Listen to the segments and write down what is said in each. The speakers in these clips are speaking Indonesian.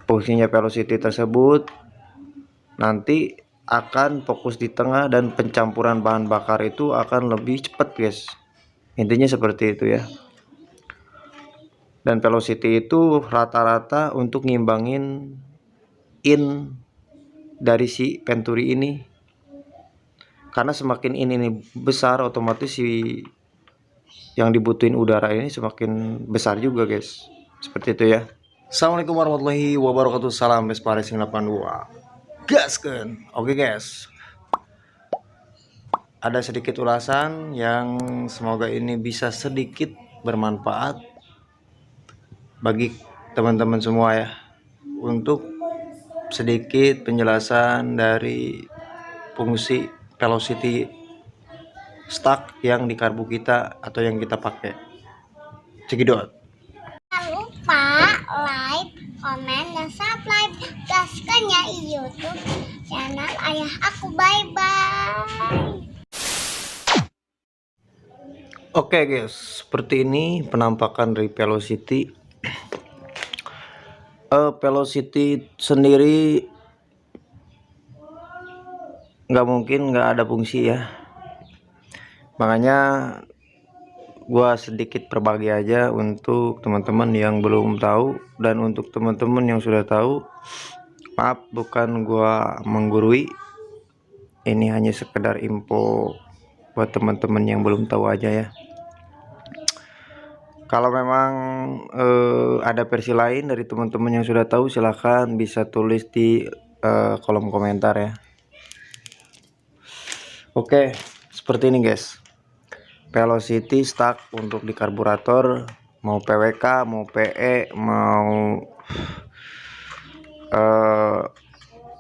Fungsinya velocity tersebut nanti akan fokus di tengah dan pencampuran bahan bakar itu akan lebih cepat guys, intinya seperti itu ya. Dan velocity itu rata-rata untuk ngimbangin in dari si venturi ini, karena semakin ini besar otomatis si yang dibutuhin udara ini semakin besar juga guys, seperti itu ya. Assalamualaikum warahmatullahi wabarakatuh, salam Vespa Racing 82 gaskan. Oke guys, ada sedikit ulasan yang semoga ini bisa sedikit bermanfaat bagi teman-teman semua ya, untuk sedikit penjelasan dari fungsi velocity stuck yang di karbu kita atau yang kita pakai. Cekidot. Jangan lupa like, komen, dan subscribe gaskan ya YouTube channel ayah aku. Bye bye. Oke guys, seperti ini penampakan dari velocity. Velocity sendiri nggak mungkin nggak ada fungsi ya, makanya gua sedikit berbagi aja untuk teman-teman yang belum tahu, dan untuk teman-teman yang sudah tahu, maaf bukan gua menggurui, ini hanya sekedar info buat teman-teman yang belum tahu aja ya. Kalau memang ada versi lain dari teman-teman yang sudah tahu, silahkan bisa tulis di kolom komentar ya. Oke, seperti ini guys, velocity stuck untuk di karburator, mau PWK, mau PE, mau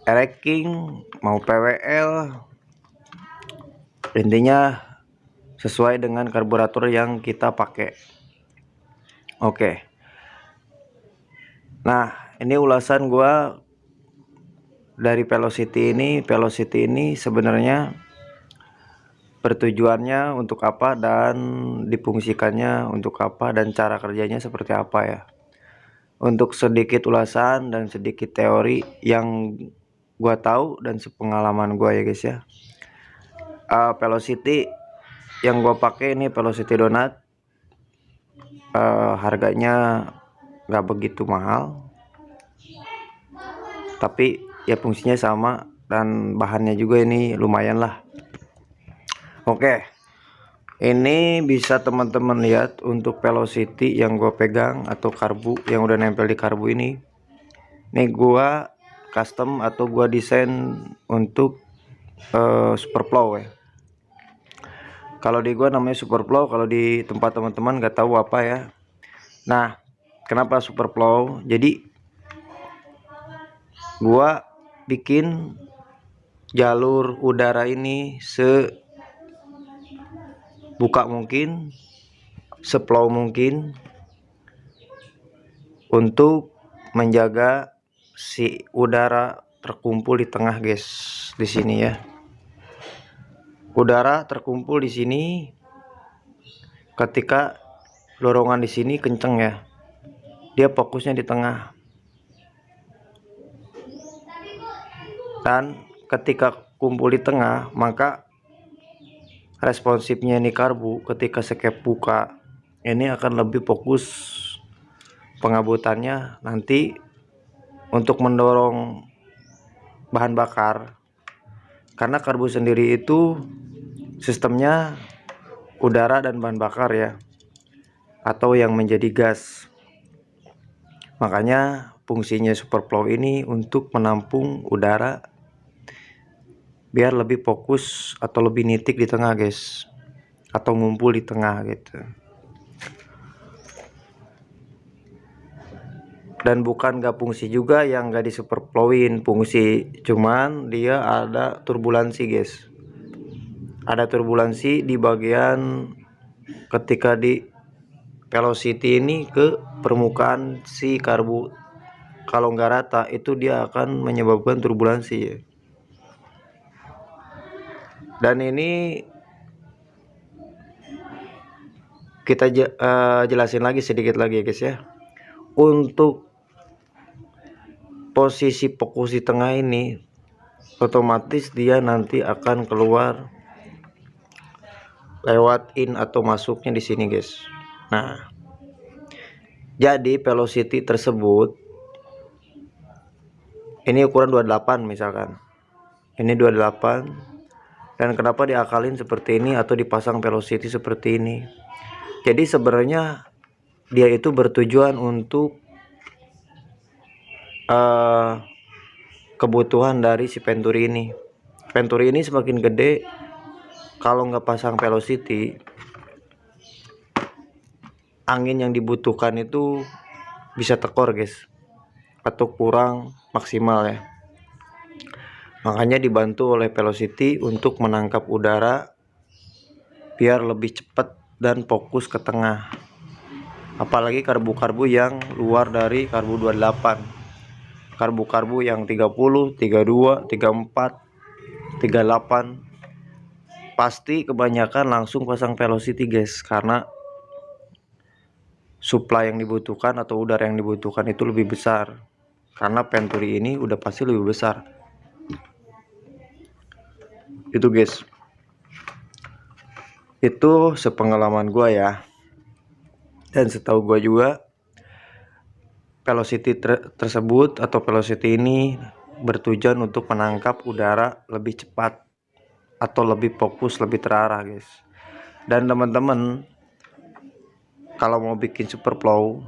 racking, mau PWL, intinya sesuai dengan karburator yang kita pakai. Oke, nah ini ulasan gua dari velocity ini. Velocity ini sebenarnya bertujuannya untuk apa dan difungsikannya untuk apa dan cara kerjanya seperti apa ya. Untuk sedikit ulasan dan sedikit teori yang gua tahu dan sepengalaman gua ya guys ya. Velocity yang gua pakai ini velocity donat, harganya nggak begitu mahal, tapi ya fungsinya sama dan bahannya juga ini lumayan lah. Oke, ini bisa teman-teman lihat untuk velocity yang gue pegang atau karbu yang udah nempel di karbu ini. Ini gue custom atau gue desain untuk super plow ya. Kalau di gue namanya super plow, kalau di tempat teman-teman nggak tahu apa ya. Nah, kenapa super plow? Jadi gue bikin jalur udara ini buka mungkin, seplow mungkin, untuk menjaga si udara terkumpul di tengah guys, di sini ya. Udara terkumpul di sini ketika dorongan di sini kenceng ya, dia fokusnya di tengah. Dan ketika kumpul di tengah, maka responsifnya ini karbu ketika sekep buka ini akan lebih fokus pengabutannya nanti untuk mendorong bahan bakar, karena karbu sendiri itu sistemnya udara dan bahan bakar ya, atau yang menjadi gas. Makanya fungsinya super plow ini untuk menampung udara biar lebih fokus atau lebih nitik di tengah guys, atau ngumpul di tengah gitu. Dan bukan gak fungsi juga yang gak di super plowin, fungsi, cuman dia ada turbulensi guys, ada turbulensi di bagian ketika di velocity ini ke permukaan si karbu. Kalau nggak rata itu dia akan menyebabkan turbulensi ya. Dan ini kita jelasin lagi sedikit lagi ya guys ya. Untuk posisi fokus di tengah ini, otomatis dia nanti akan keluar lewat in atau masuknya di sini guys. Nah, jadi velocity tersebut ini ukuran 28 misalkan. Ini 28, dan kenapa diakalin seperti ini atau dipasang velocity seperti ini? Jadi sebenarnya dia itu bertujuan untuk kebutuhan dari si Venturi ini. Venturi ini semakin gede, kalau nggak pasang velocity, angin yang dibutuhkan itu bisa tekor guys, atau kurang maksimal ya. Makanya dibantu oleh velocity untuk menangkap udara biar lebih cepat dan fokus ke tengah. Apalagi karbu-karbu yang luar dari karbu 28. Karbu-karbu yang 30, 32, 34, 38 pasti kebanyakan langsung pasang velocity guys, karena supply yang dibutuhkan atau udara yang dibutuhkan itu lebih besar. Karena Venturi ini udah pasti lebih besar. Itu guys, itu sepengalaman gua ya, dan setahu gua juga velocity tersebut atau velocity ini bertujuan untuk menangkap udara lebih cepat atau lebih fokus, lebih terarah guys. Dan teman-teman kalau mau bikin super plow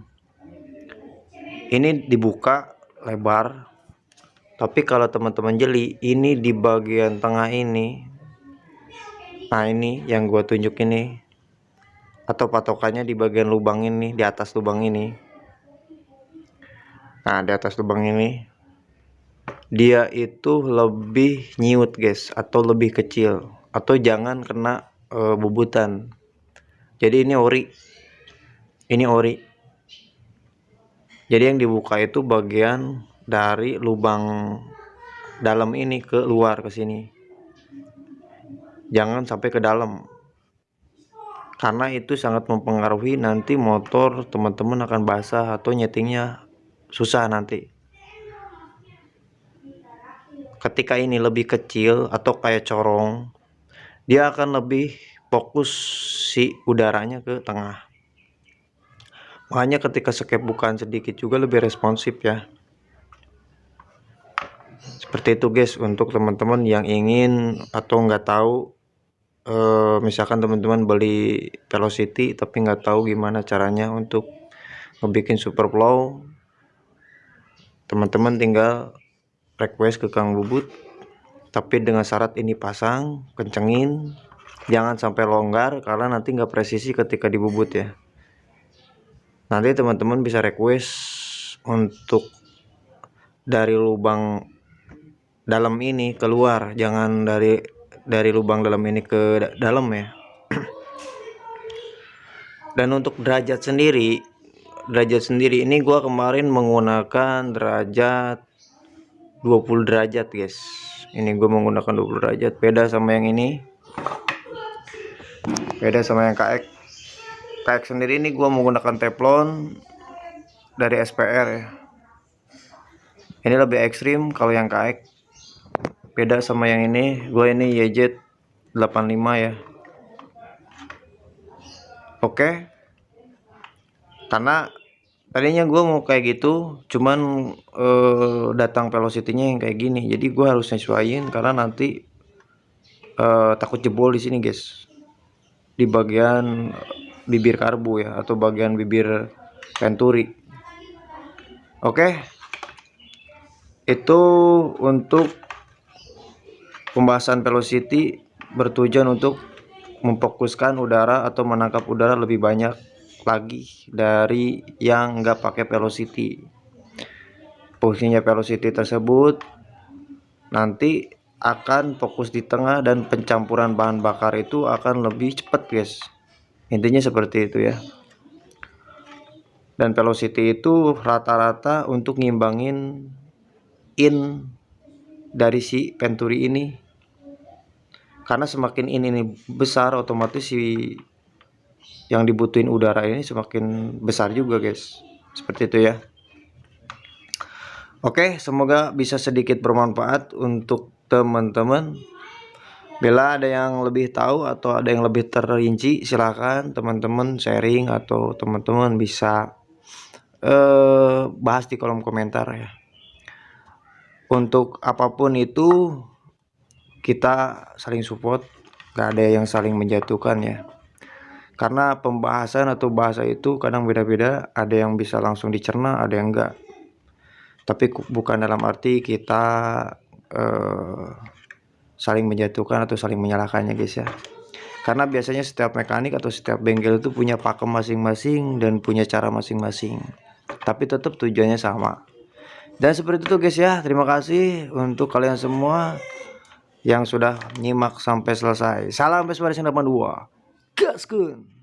ini dibuka lebar, tapi kalau teman-teman jeli ini di bagian tengah ini, nah ini yang gua tunjuk ini, atau patokannya di bagian lubang ini, di atas lubang ini. Nah di atas lubang ini dia itu lebih nyiut guys, atau lebih kecil, atau jangan kena bubutan. Jadi ini ori, jadi yang dibuka itu bagian dari lubang dalam ini ke luar ke sini, jangan sampai ke dalam, karena itu sangat mempengaruhi nanti motor teman-teman akan basah atau nyetingnya susah nanti. Ketika ini lebih kecil atau kayak corong, dia akan lebih fokus si udaranya ke tengah. Makanya ketika skep bukaan sedikit juga lebih responsif ya. Seperti itu guys, untuk teman-teman yang ingin atau nggak tahu, misalkan teman-teman beli velocity tapi nggak tahu gimana caranya untuk ngebikin super plow, teman-teman tinggal request ke Kang Bubut, tapi dengan syarat ini pasang, kencengin, jangan sampai longgar karena nanti nggak presisi ketika dibubut ya. Nanti teman-teman bisa request untuk dari lubang dalam ini keluar, jangan dari lubang dalam ini ke dalam ya. Dan untuk derajat sendiri ini gua kemarin menggunakan derajat 20 derajat guys. Ini gua menggunakan 20 derajat, beda sama yang ini, beda sama yang KX. KX sendiri ini gua menggunakan teflon dari SPR ya. Ini lebih ekstrim kalau yang KX, beda sama yang ini. Gua ini YZ 85 ya. Oke, karena tadinya gue mau kayak gitu, cuman datang velocity-nya yang kayak gini, jadi gue harus nyesuaiin karena nanti takut jebol di sini guys, di bagian bibir karbu ya, atau bagian bibir Venturi. Oke, itu untuk pembahasan velocity, bertujuan untuk memfokuskan udara atau menangkap udara lebih banyak lagi dari yang nggak pakai velocity. Fungsinya velocity tersebut nanti akan fokus di tengah dan pencampuran bahan bakar itu akan lebih cepat guys, intinya seperti itu ya. Dan velocity itu rata-rata untuk ngimbangin in dari si Venturi ini, karena semakin ini besar, otomatis si yang dibutuhin udara ini semakin besar juga guys, seperti itu ya. Oke, semoga bisa sedikit bermanfaat untuk teman-teman. Bila ada yang lebih tahu atau ada yang lebih terinci, silakan teman-teman sharing atau teman-teman bisa bahas di kolom komentar ya. Untuk apapun itu kita saling support, gak ada yang saling menjatuhkan ya. Karena pembahasan atau bahasa itu kadang beda-beda, ada yang bisa langsung dicerna, ada yang enggak. Tapi bukan dalam arti kita saling menjatuhkan atau saling menyalahkannya guys ya. Karena biasanya setiap mekanik atau setiap bengkel itu punya pakem masing-masing dan punya cara masing-masing. Tapi tetap tujuannya sama. Dan seperti itu guys ya. Terima kasih untuk kalian semua yang sudah nyimak sampai selesai. Salam Vespa Racing 82. Gaskun.